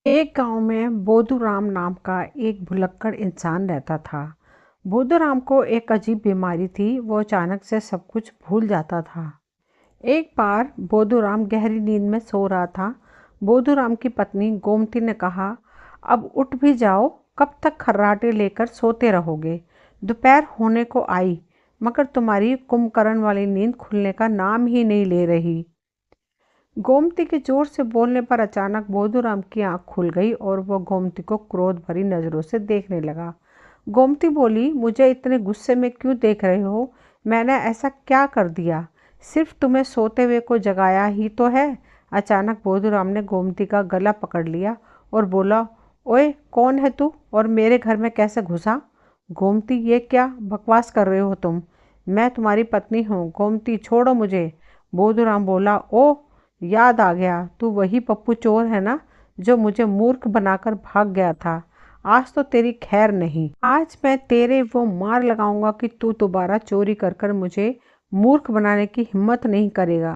एक गांव में बोधूराम नाम का एक भुलक्कड़ इंसान रहता था। बोधूराम को एक अजीब बीमारी थी। वो अचानक से सब कुछ भूल जाता था। एक बार बोधूराम गहरी नींद में सो रहा था। बोधूराम की पत्नी गोमती ने कहा, अब उठ भी जाओ, कब तक खर्राटे लेकर सोते रहोगे। दोपहर होने को आई, मगर तुम्हारी कुंभकर्ण वाली नींद खुलने का नाम ही नहीं ले रही। गोमती के जोर से बोलने पर अचानक बोधूराम की आंख खुल गई और वो गोमती को क्रोध भरी नज़रों से देखने लगा। गोमती बोली, मुझे इतने गुस्से में क्यों देख रहे हो? मैंने ऐसा क्या कर दिया? सिर्फ तुम्हें सोते हुए को जगाया ही तो है। अचानक बोधूराम ने गोमती का गला पकड़ लिया और बोला, ओए कौन है तू और मेरे घर में कैसे घुसा? गोमती, ये क्या बकवास कर रहे हो तुम? मैं तुम्हारी पत्नी हूँ। गोमती, छोड़ो मुझे। बोधूराम बोला, ओ याद आ गया, तू वही पप्पू चोर है ना जो मुझे मूर्ख बनाकर भाग गया था। आज तो तेरी खैर नहीं। आज मैं तेरे वो मार लगाऊंगा कि तू दोबारा चोरी कर कर मुझे मूर्ख बनाने की हिम्मत नहीं करेगा।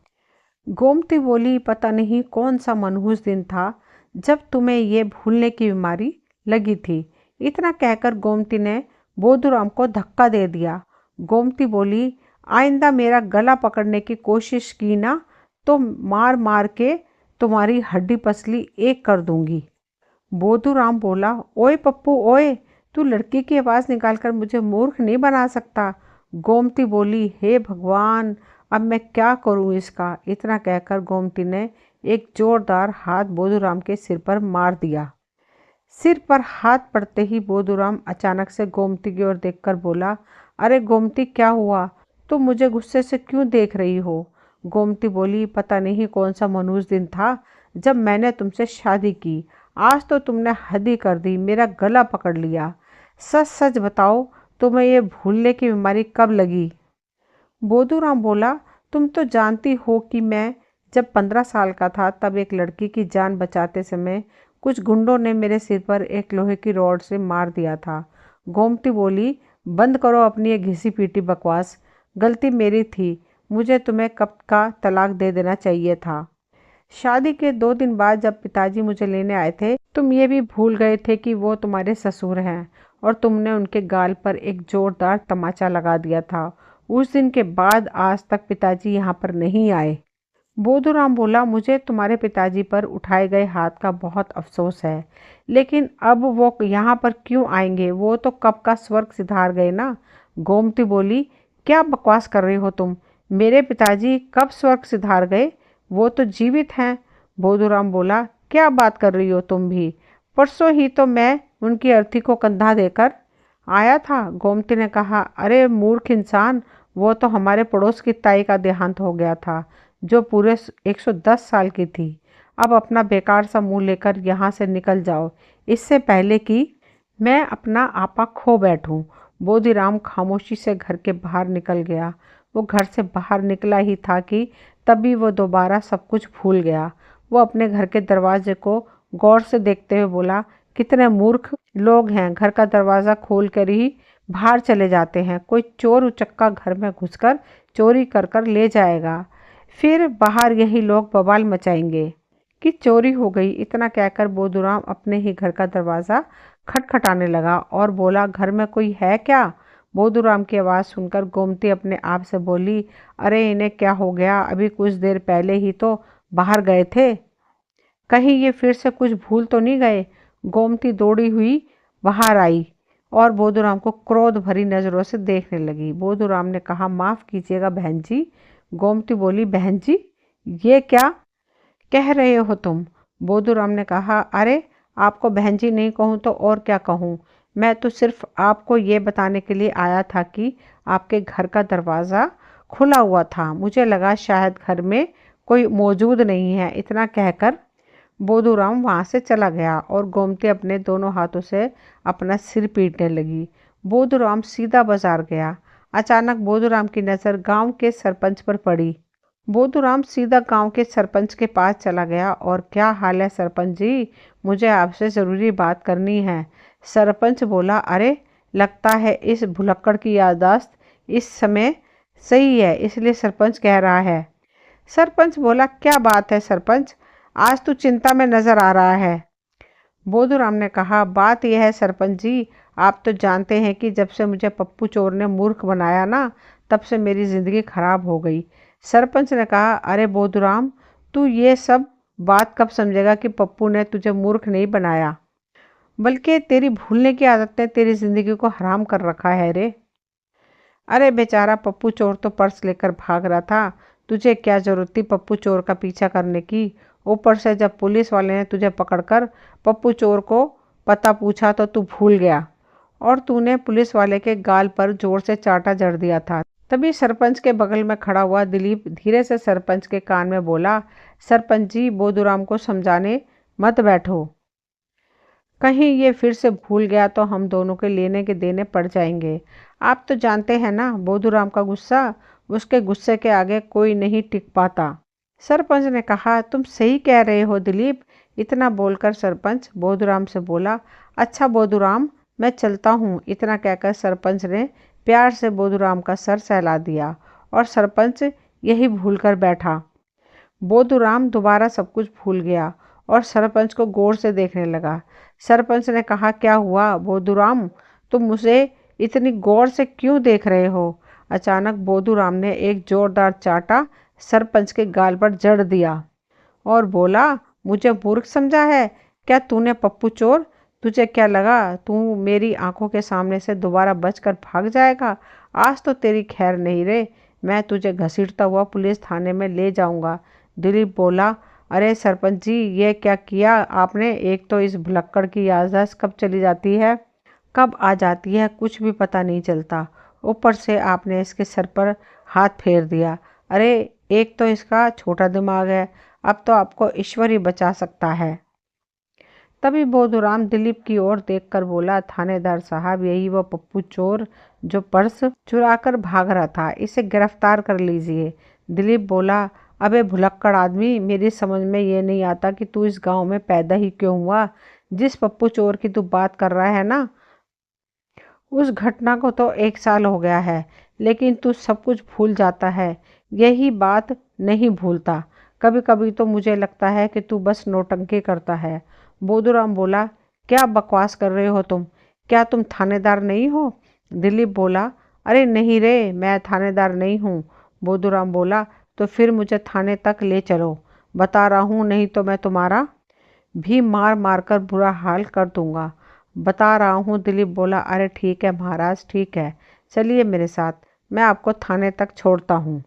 गोमती बोली, पता नहीं कौन सा मनहूस दिन था जब तुम्हें ये भूलने की बीमारी लगी थी। इतना कहकर गोमती ने बोधूराम को धक्का दे दिया। गोमती बोली, आइंदा मेरा गला पकड़ने की कोशिश की ना तो मार मार के तुम्हारी हड्डी पसली एक कर दूंगी। बोधूराम बोला, ओए पप्पू ओए, तू लड़की की आवाज़ निकालकर मुझे मूर्ख नहीं बना सकता। गोमती बोली, हे भगवान, अब मैं क्या करूं इसका। इतना कहकर गोमती ने एक जोरदार हाथ बोधूराम के सिर पर मार दिया। सिर पर हाथ पड़ते ही बोधूराम अचानक से गोमती की ओर देखकर बोला, अरे गोमती, क्या हुआ? तुम मुझे गुस्से से क्यों देख रही हो? गोमती बोली, पता नहीं कौन सा मनहूस दिन था जब मैंने तुमसे शादी की। आज तो तुमने हद ही कर दी, मेरा गला पकड़ लिया। सच सच बताओ, तुम्हें ये भूलने की बीमारी कब लगी? बोधूराम बोला, तुम तो जानती हो कि मैं जब 15 साल का था तब एक लड़की की जान बचाते समय कुछ गुंडों ने मेरे सिर पर एक लोहे की रॉड से मार दिया था। गोमती बोली, बंद करो अपनी ये घिसी पीटी बकवास। गलती मेरी थी, मुझे तुम्हें कब का तलाक दे देना चाहिए था। शादी के 2 दिन बाद जब पिताजी मुझे लेने आए थे, तुम ये भी भूल गए थे कि वो तुम्हारे ससुर हैं और तुमने उनके गाल पर एक जोरदार तमाचा लगा दिया था। उस दिन के बाद आज तक पिताजी यहाँ पर नहीं आए। बोधूराम बोला, मुझे तुम्हारे पिताजी पर उठाए गए हाथ का बहुत अफसोस है, लेकिन अब वो यहाँ पर क्यों आएंगे? वो तो कब का स्वर्ग सिधार गए ना। गोमती बोली, क्या बकवास कर रही हो तुम? मेरे पिताजी कब स्वर्ग सिधार गए? वो तो जीवित हैं। बोधूराम बोला, क्या बात कर रही हो तुम भी? परसों ही तो मैं उनकी अर्थी को कंधा देकर आया था। गोमती ने कहा, अरे मूर्ख इंसान, वो तो हमारे पड़ोस की ताई का देहांत हो गया था जो पूरे 110 साल की थी। अब अपना बेकार सा मुंह लेकर यहाँ से निकल जाओ, इससे पहले कि मैं अपना आपा खो बैठूं। बोधीराम खामोशी से घर के बाहर निकल गया। वो घर से बाहर निकला ही था कि तभी वो दोबारा सब कुछ भूल गया। वो अपने घर के दरवाजे को गौर से देखते हुए बोला, कितने मूर्ख लोग हैं, घर का दरवाज़ा खोल कर ही बाहर चले जाते हैं। कोई चोर उचक्का घर में घुसकर चोरी कर कर ले जाएगा, फिर बाहर यही लोग बवाल मचाएंगे कि चोरी हो गई। इतना कहकर बोधूराम अपने ही घर का दरवाज़ा खटखटाने लगा और बोला, घर में कोई है क्या? बोधूराम की आवाज़ सुनकर गोमती अपने आप से बोली, अरे इन्हें क्या हो गया? अभी कुछ देर पहले ही तो बाहर गए थे, कहीं ये फिर से कुछ भूल तो नहीं गए? गोमती दौड़ी हुई बाहर आई और बोधूराम को क्रोध भरी नज़रों से देखने लगी। बोधूराम ने कहा, माफ़ कीजिएगा बहन जी। गोमती बोली, बहन जी, ये क्या कह रहे हो तुम? बोधूराम ने कहा, अरे आपको बहन जी नहीं कहूँ तो और क्या कहूँ? मैं तो सिर्फ आपको ये बताने के लिए आया था कि आपके घर का दरवाज़ा खुला हुआ था। मुझे लगा शायद घर में कोई मौजूद नहीं है। इतना कहकर बोधूराम वहाँ से चला गया और गोमती अपने दोनों हाथों से अपना सिर पीटने लगी। बोधूराम सीधा बाजार गया। अचानक बोधूराम की नज़र गांव के सरपंच पर पड़ी। बोधूराम सीधा गांव के सरपंच के पास चला गया और, क्या हाल है सरपंच जी, मुझे आपसे ज़रूरी बात करनी है। सरपंच बोला, अरे लगता है इस भुलक्कड़ की याददाश्त इस समय सही है, इसलिए सरपंच कह रहा है। सरपंच बोला, क्या बात है सरपंच, आज तू चिंता में नज़र आ रहा है। बोधूराम ने कहा, बात यह है सरपंच जी, आप तो जानते हैं कि जब से मुझे पप्पू चोर ने मूर्ख बनाया ना, तब से मेरी ज़िंदगी खराब हो गई। सरपंच ने कहा, अरे बोधूराम, तू ये सब बात कब समझेगा कि पप्पू ने तुझे मूर्ख नहीं बनाया, बल्कि तेरी भूलने की आदत ने तेरी ज़िंदगी को हराम कर रखा है रे। अरे बेचारा पप्पू चोर तो पर्स लेकर भाग रहा था, तुझे क्या जरूरत थी पप्पू चोर का पीछा करने की। ऊपर से जब पुलिस वाले ने तुझे पकड़कर पप्पू चोर को पता पूछा तो तू भूल गया और तूने पुलिस वाले के गाल पर जोर से चांटा जड़ दिया था। तभी सरपंच के बगल में खड़ा हुआ दिलीप धीरे से सरपंच के कान में बोला, सरपंच जी, बोधूराम को समझाने मत बैठो, कहीं ये फिर से भूल गया तो हम दोनों के लेने के देने पड़ जाएंगे। आप तो जानते हैं ना, बोधूराम का गुस्सा, उसके गुस्से के आगे कोई नहीं टिक पाता। सरपंच ने कहा, तुम सही कह रहे हो दिलीप। इतना बोलकर सरपंच बोधूराम से बोला, अच्छा बोधूराम, मैं चलता हूँ। इतना कहकर सरपंच ने प्यार से बोधूराम का सर सहला दिया और सरपंच यही भूल कर बैठा। बोधूराम दोबारा सब कुछ भूल गया और सरपंच को गौर से देखने लगा। सरपंच ने कहा, क्या हुआ बोधूराम, तुम मुझे इतनी गौर से क्यों देख रहे हो। अचानक बोधूराम ने एक जोरदार चांटा सरपंच के गाल पर जड़ दिया और बोला, मुझे मूर्ख समझा है क्या तूने पप्पू चोर। तुझे क्या लगा तू मेरी आंखों के सामने से दोबारा बचकर भाग जाएगा। आज तो तेरी खैर नहीं रे, मैं तुझे घसीटता हुआ पुलिस थाने में ले जाऊंगा। दिलीप बोला, अरे सरपंच जी, ये क्या किया आपने। एक तो इस भुलक्कड़ की याददाश्त कब चली जाती है, कब आ जाती है, कुछ भी पता नहीं चलता। ऊपर से आपने इसके सर पर हाथ फेर दिया। अरे एक तो इसका छोटा दिमाग है, अब तो आपको ईश्वर ही बचा सकता है। तभी बोधूराम दिलीप की ओर देखकर बोला, थानेदार साहब, यही वो पप्पू चोर जो पर्स चुराकर भाग रहा था, इसे गिरफ्तार कर लीजिए। दिलीप बोला, अबे भुलक्कड़ आदमी, मेरी समझ में ये नहीं आता कि तू इस गांव में पैदा ही क्यों हुआ। जिस पप्पू चोर की तू बात कर रहा है ना, उस घटना को तो 1 साल हो गया है, लेकिन तू सब कुछ भूल जाता है। यही बात नहीं भूलता। कभी कभी तो मुझे लगता है कि तू बस नौटंकी करता है। बोधूराम बोला, क्या बकवास कर रहे हो तुम, क्या तुम थानेदार नहीं हो। दिलीप बोला, अरे नहीं रे, मैं थानेदार नहीं हूँ। बोधूराम बोला, तो फिर मुझे थाने तक ले चलो, बता रहा हूँ, नहीं तो मैं तुम्हारा भी मार मार कर बुरा हाल कर दूंगा। बता रहा हूँ। दिलीप बोला, अरे ठीक है महाराज, ठीक है, चलिए मेरे साथ, मैं आपको थाने तक छोड़ता हूँ।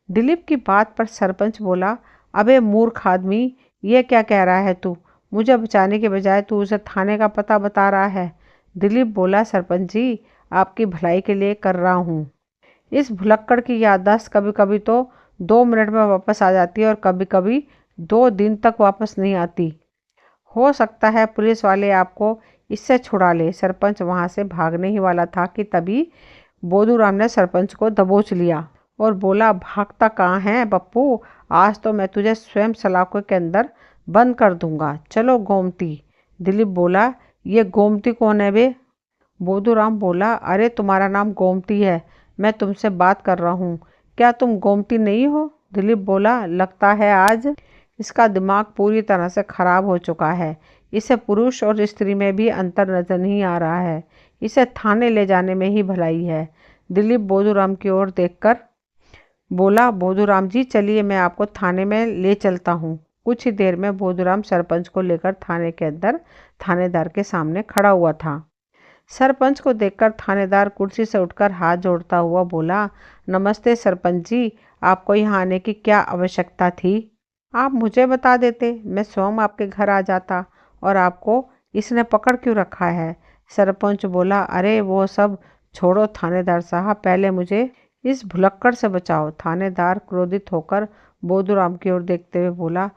दिलीप की बात पर सरपंच बोला, अबे मूर्ख आदमी, ये क्या कह रहा है तू। मुझे बचाने के बजाय तू उसे थाने का पता बता रहा है। दिलीप बोला, सरपंच जी, आपकी भलाई के लिए कर रहा हूँ। इस भुलक्कड़ की याददाश्त कभी कभी तो 2 मिनट में वापस आ जाती है और कभी कभी 2 दिन तक वापस नहीं आती। हो सकता है पुलिस वाले आपको इससे छुड़ा ले। सरपंच वहां से भागने ही वाला था कि तभी बोधूराम ने सरपंच को दबोच लिया और बोला, भागता कहाँ है पप्पू, आज तो मैं तुझे स्वयं सलाखों के अंदर बंद कर दूंगा। चलो गोमती। दिलीप बोला, ये गोमती कौन है बे। बोधूराम बोला, अरे तुम्हारा नाम गोमती है, मैं तुमसे बात कर रहा हूँ, क्या तुम गोमती नहीं हो। दिलीप बोला, लगता है आज इसका दिमाग पूरी तरह से खराब हो चुका है। इसे पुरुष और स्त्री में भी अंतर नजर नहीं आ रहा है। इसे थाने ले जाने में ही भलाई है। दिलीप बोधूराम की ओर देखकर बोला, बोधूराम जी, चलिए मैं आपको थाने में ले चलता हूँ। कुछ ही देर में बोधूराम सरपंच को लेकर थाने के अंदर थानेदार के सामने खड़ा हुआ था। सरपंच को देखकर थानेदार कुर्सी से उठकर हाथ जोड़ता हुआ बोला, नमस्ते सरपंच जी, आपको यहाँ आने की क्या आवश्यकता थी। आप मुझे बता देते, मैं स्वयं आपके घर आ जाता। और आपको इसने पकड़ क्यों रखा है। सरपंच बोला, अरे वो सब छोड़ो थानेदार साहब, पहले मुझे इस भुलक्कड़ से बचाओ। थानेदार क्रोधित होकर बोधूराम की ओर देखते हुए बोला,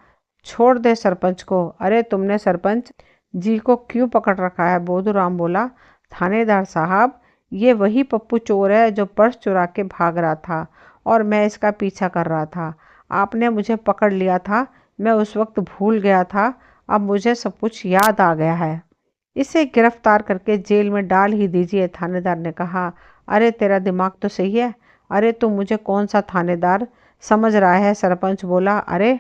छोड़ दे सरपंच को। अरे तुमने सरपंच जी को क्यों पकड़ रखा है। बोधूराम बोला, थानेदार साहब, ये वही पप्पू चोर है जो पर्स चुरा के भाग रहा था और मैं इसका पीछा कर रहा था। आपने मुझे पकड़ लिया था, मैं उस वक्त भूल गया था, अब मुझे सब कुछ याद आ गया है। इसे गिरफ्तार करके जेल में डाल ही दीजिए। थानेदार ने कहा, अरे तेरा दिमाग तो सही है, अरे तू मुझे कौन सा थानेदार समझ रहा है। सरपंच बोला, अरे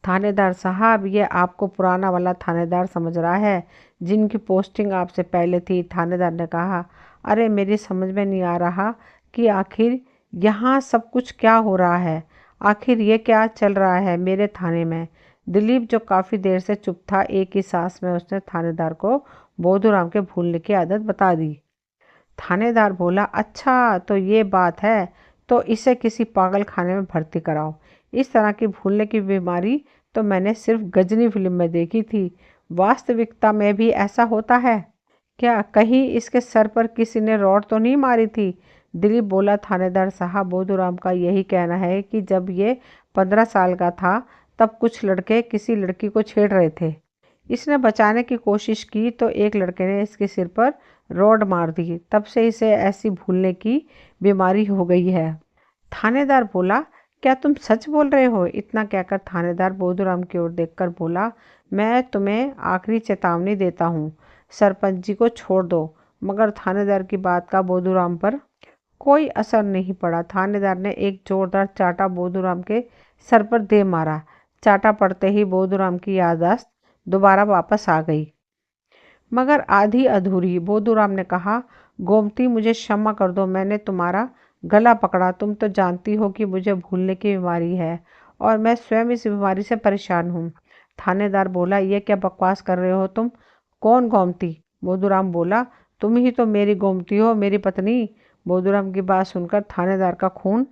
थानेदार साहब, ये आपको पुराना वाला थानेदार समझ रहा है जिनकी पोस्टिंग आपसे पहले थी। थानेदार ने कहा, अरे मेरी समझ में नहीं आ रहा कि आखिर यहाँ सब कुछ क्या हो रहा है, आखिर ये क्या चल रहा है मेरे थाने में। दिलीप, जो काफ़ी देर से चुप था, एक ही सांस में उसने थानेदार को बोधूराम के भूलने की आदत बता दी। थानेदार बोला, अच्छा तो ये बात है, तो इसे किसी पागल खाने में भर्ती कराओ। इस तरह की भूलने की बीमारी तो मैंने सिर्फ गजनी फिल्म में देखी थी, वास्तविकता में भी ऐसा होता है क्या? कहीं इसके सर पर किसी ने रॉड तो नहीं मारी थी? दिलीप बोला, थानेदार साहब, बोधूराम का यही कहना है कि जब ये 15 साल का था तब कुछ लड़के किसी लड़की को छेड़ रहे थे। इसने बचाने की कोशिश की तो एक लड़के ने इसके सिर पर रॉड मार दी, तब से इसे ऐसी भूलने की बीमारी हो गई है। थानेदार बोला, क्या तुम सच बोल रहे हो? इतना कहकर थानेदार बोधूराम की ओर देखकर बोला, मैं तुम्हें आखिरी चेतावनी देता हूँ, सरपंच जी को छोड़ दो। मगर थानेदार की बात का बोधूराम पर कोई असर नहीं पड़ा। थानेदार ने एक जोरदार चाटा बोधूराम के सर पर दे मारा। चाटा पड़ते ही बोधूराम की याददाश्त दोबारा वापस आ गई, मगर आधी अधूरी। बोधूराम ने कहा, गोमती, मुझे क्षमा कर दो, मैंने तुम्हारा गला पकड़ा। तुम तो जानती हो कि मुझे भूलने की बीमारी है और मैं स्वयं इस बीमारी से परेशान हूँ। थानेदार बोला, ये क्या बकवास कर रहे हो तुम? कौन गोमती? बोधूराम बोला, तुम ही तो मेरी गोमती हो, मेरी पत्नी। बोधूराम की बात सुनकर थानेदार का खून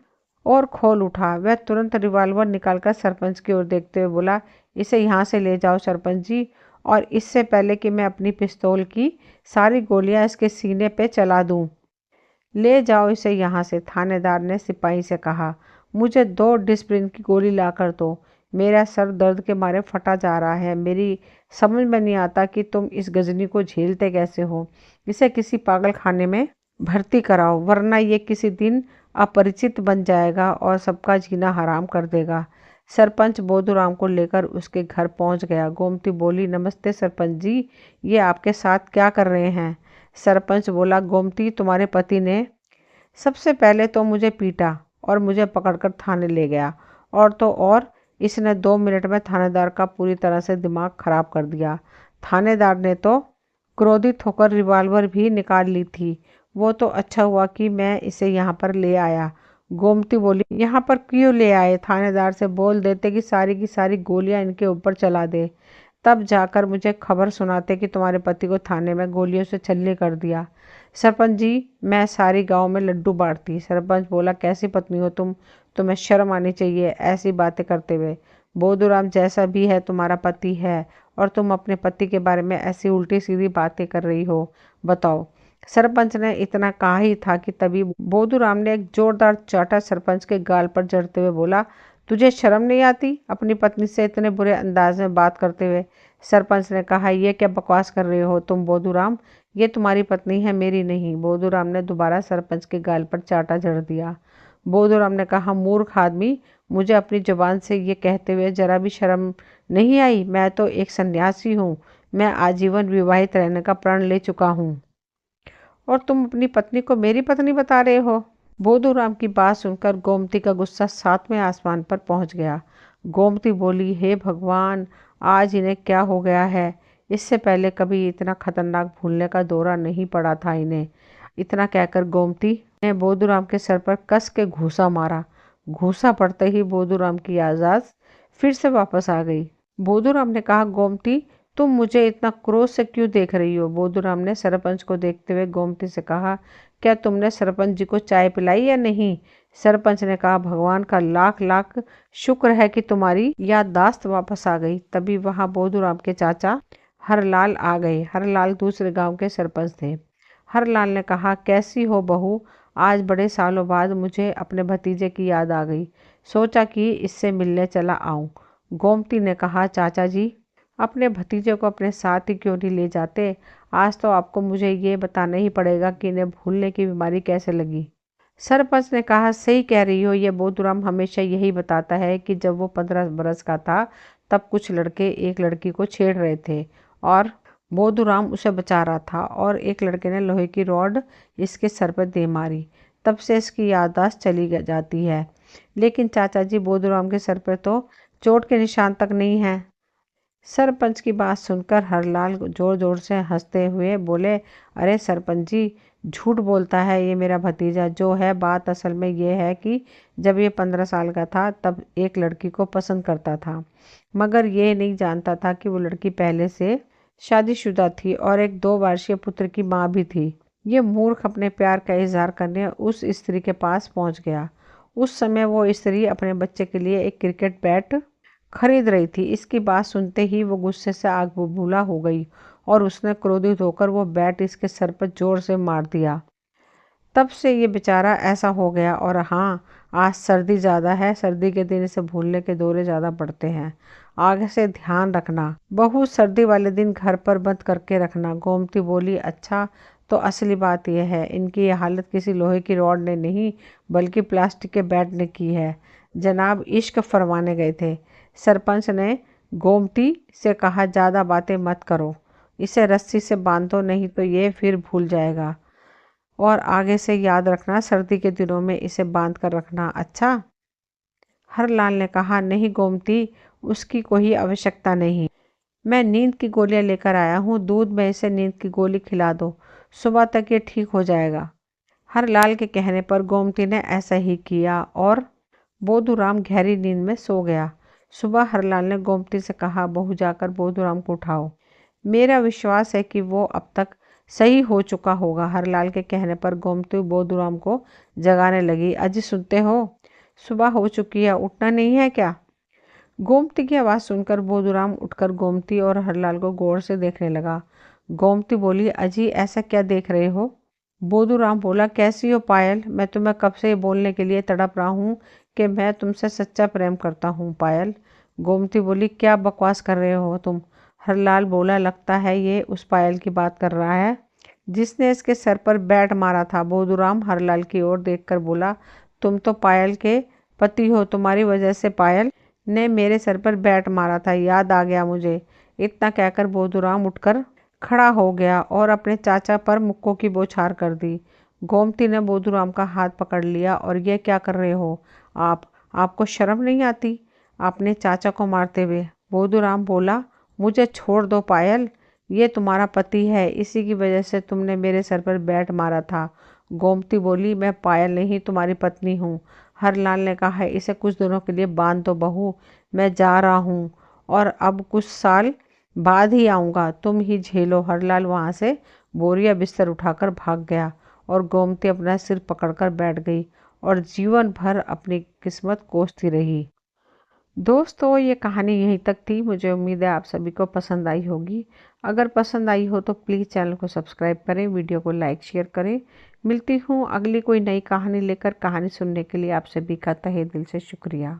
और खोल उठा। वह तुरंत रिवॉल्वर निकालकर सरपंच की ओर देखते हुए बोला, इसे यहाँ से ले जाओ सरपंच जी, और इससे पहले कि मैं अपनी पिस्तौल की सारी गोलियां इसके सीने पे चला दूं, ले जाओ इसे यहाँ से। थानेदार ने सिपाही से कहा, मुझे 2 डिस्प्रिन की गोली लाकर दो, मेरा सर दर्द के मारे फटा जा रहा है। मेरी समझ में नहीं आता कि तुम इस गजनी को झेलते कैसे हो। इसे किसी पागल खाने में भर्ती कराओ, वरना ये किसी दिन अपरिचित बन जाएगा और सबका जीना हराम कर देगा। सरपंच बोधूराम को लेकर उसके घर पहुंच गया। गोमती बोली, नमस्ते सरपंच जी, ये आपके साथ क्या कर रहे हैं? सरपंच बोला, गोमती, तुम्हारे पति ने सबसे पहले तो मुझे पीटा और मुझे पकड़कर थाने ले गया, और तो और इसने 2 मिनट में थानेदार का पूरी तरह से दिमाग खराब कर दिया। थानेदार ने तो क्रोधित होकर रिवॉल्वर भी निकाल ली थी। वो तो अच्छा हुआ कि मैं इसे यहाँ पर ले आया। गोमती बोली, यहाँ पर क्यों ले आए? थानेदार से बोल देते कि की सारी गोलियां इनके ऊपर चला दे, तब जाकर मुझे खबर सुनाते कि तुम्हारे पति को थाने में गोलियों से छल्ले कर दिया। सरपंच जी, मैं सारी गांव में लड्डू बांटती। सरपंच बोला, कैसी पत्नी हो तुम, तुम्हें शर्म आनी चाहिए ऐसी बातें करते हुए। बोधूराम जैसा भी है तुम्हारा पति है, और तुम अपने पति के बारे में ऐसी उल्टी सीधी बातें कर रही हो, बताओ। सरपंच ने इतना कहा ही था कि तभी बोधूराम ने एक जोरदार चाटा सरपंच के गाल पर जड़ते हुए बोला, तुझे शर्म नहीं आती अपनी पत्नी से इतने बुरे अंदाज में बात करते हुए? सरपंच ने कहा, ये क्या बकवास कर रहे हो तुम बोधूराम, ये तुम्हारी पत्नी है, मेरी नहीं। बोधूराम ने दोबारा सरपंच के गाल पर चाटा जड़ दिया। बोधूराम ने कहा, मूर्ख आदमी, मुझे अपनी जुबान से ये कहते हुए जरा भी शर्म नहीं आई? मैं तो एक सन्यासी हूँ, मैं आजीवन विवाहित रहने का प्रण ले चुका हूँ, और तुम अपनी पत्नी को मेरी पत्नी बता रहे हो? बोधूराम की बात सुनकर गोमती का गुस्सा 7वें आसमान पर पहुंच गया। गोमती बोली, हे भगवान, आज इन्हें क्या हो गया है? इससे पहले कभी इतना खतरनाक भूलने का दौरा नहीं पड़ा था इन्हें। इतना कहकर गोमती ने बोधूराम के सर पर कस के घूंसा मारा। घूंसा पड़ते ही बोधूराम की याददाश्त फिर से वापस आ गई। बोधूराम ने कहा, गोमती, तुम मुझे इतना क्रोध से क्यों देख रही हो? बोधूराम ने सरपंच को देखते हुए गोमती से कहा, क्या तुमने सरपंच जी को चाय पिलाई या नहीं? सरपंच ने कहा, भगवान का लाख लाख शुक्र है कि तुम्हारी याददाश्त वापस आ गई। तभी वहां बोधूराम के चाचा हरलाल आ गए। हरलाल दूसरे गांव के सरपंच थे। हरलाल ने कहा, कैसी हो बहू? आज बड़े सालों बाद मुझे अपने भतीजे की याद आ गई, सोचा कि इससे मिलने चला आऊं। गोमती ने कहा, चाचा जी, अपने भतीजे को अपने साथ ही क्यों नहीं ले जाते? आज तो आपको मुझे ये बताना ही पड़ेगा कि इन्हें भूलने की बीमारी कैसे लगी। सरपंच ने कहा, सही कह रही हो, ये बोधूराम हमेशा यही बताता है कि जब वो 15 बरस का था तब कुछ लड़के एक लड़की को छेड़ रहे थे और बोधूराम उसे बचा रहा था, और एक लड़के ने लोहे की रॉड इसके सर पर दे मारी। तब से इसकी याददाश्त चली जाती है। लेकिन चाचा जी, बोधूराम के सर पर तो चोट के निशान तक नहीं हैं। सरपंच की बात सुनकर हरलाल जोर जोर से हंसते हुए बोले, अरे सरपंच जी, झूठ बोलता है ये मेरा भतीजा। जो है बात असल में ये है कि जब ये 15 साल का था तब एक लड़की को पसंद करता था, मगर ये नहीं जानता था कि वो लड़की पहले से शादीशुदा थी और एक 2 वर्षीय पुत्र की माँ भी थी। ये मूर्ख अपने प्यार का इजहार करने उस स्त्री के पास पहुंच गया। उस समय वो स्त्री अपने बच्चे के लिए एक क्रिकेट बैट खरीद रही थी। इसकी बात सुनते ही वो गुस्से से आग बबूला हो गई और उसने क्रोधित होकर वो बैट इसके सर पर जोर से मार दिया। तब से ये बेचारा ऐसा हो गया। और हाँ, आज सर्दी ज़्यादा है, सर्दी के दिन इसे भूलने के दौरे ज़्यादा बढ़ते हैं। आगे से ध्यान रखना। बहू सर्दी वाले दिन घर पर बंद करके रखना। गोमती बोली, अच्छा, तो असली बात यह है, इनकी ये हालत किसी लोहे की रॉड ने नहीं बल्कि प्लास्टिक के बैट ने की है। जनाब इश्क फरमाने गए थे। सरपंच ने गोमती से कहा, ज़्यादा बातें मत करो, इसे रस्सी से बांधो, नहीं तो ये फिर भूल जाएगा। और आगे से याद रखना, सर्दी के दिनों में इसे बांध कर रखना, अच्छा। हरलाल ने कहा, नहीं गोमती, उसकी कोई आवश्यकता नहीं। मैं नींद की गोलियां लेकर आया हूँ, दूध में इसे नींद की गोली खिला दो, सुबह तक ये ठीक हो जाएगा। हरलाल के कहने पर गोमती ने ऐसा ही किया और बोधूराम गहरी नींद में सो गया। सुबह हरलाल ने गोमती से कहा, बहू जाकर बोधूराम को उठाओ, मेरा विश्वास है कि वो अब तक सही हो चुका होगा। हरलाल के कहने पर गोमती बोधूराम को जगाने लगी। अजी सुनते हो, सुबह हो चुकी है, उठना नहीं है क्या? गोमती की आवाज़ सुनकर बोधूराम उठकर गोमती और हरलाल को गौर से देखने लगा। गोमती बोली, अजी ऐसा क्या देख रहे हो? बोधूराम बोला, कैसी हो पायल? मैं तुम्हें कब से ये बोलने के लिए तड़प रहा हूँ कि मैं तुमसे सच्चा प्रेम करता हूँ पायल। गोमती बोली, क्या बकवास कर रहे हो तुम? हरलाल बोला, लगता है ये उस पायल की बात कर रहा है जिसने इसके सर पर बैट मारा था। बोधूराम हरलाल की ओर देखकर बोला, तुम तो पायल के पति हो, तुम्हारी वजह से पायल ने मेरे सर पर बैट मारा था, याद आ गया मुझे। इतना कहकर बोधूराम उठकर खड़ा हो गया और अपने चाचा पर मुक्कों की बौछार कर दी। गोमती ने बोधूराम का हाथ पकड़ लिया, और ये क्या कर रहे हो आपको शर्म नहीं आती अपने चाचा को मारते हुए? बोधूराम बोला, मुझे छोड़ दो पायल, ये तुम्हारा पति है, इसी की वजह से तुमने मेरे सर पर बैट मारा था। गोमती बोली, मैं पायल नहीं, तुम्हारी पत्नी हूँ। हरलाल ने कहा, इसे कुछ दिनों के लिए बांध दो बहू, मैं जा रहा हूँ और अब कुछ साल बाद ही आऊँगा, तुम ही झेलो। हरलाल वहाँ से बोरिया बिस्तर उठाकर भाग गया और गोमती अपना सिर पकड़कर बैठ गई और जीवन भर अपनी किस्मत कोसती रही। दोस्तों, ये कहानी यहीं तक थी। मुझे उम्मीद है आप सभी को पसंद आई होगी। अगर पसंद आई हो तो प्लीज़ चैनल को सब्सक्राइब करें, वीडियो को लाइक शेयर करें। मिलती हूँ अगली कोई नई कहानी लेकर। कहानी सुनने के लिए आप सभी का तहे दिल से शुक्रिया।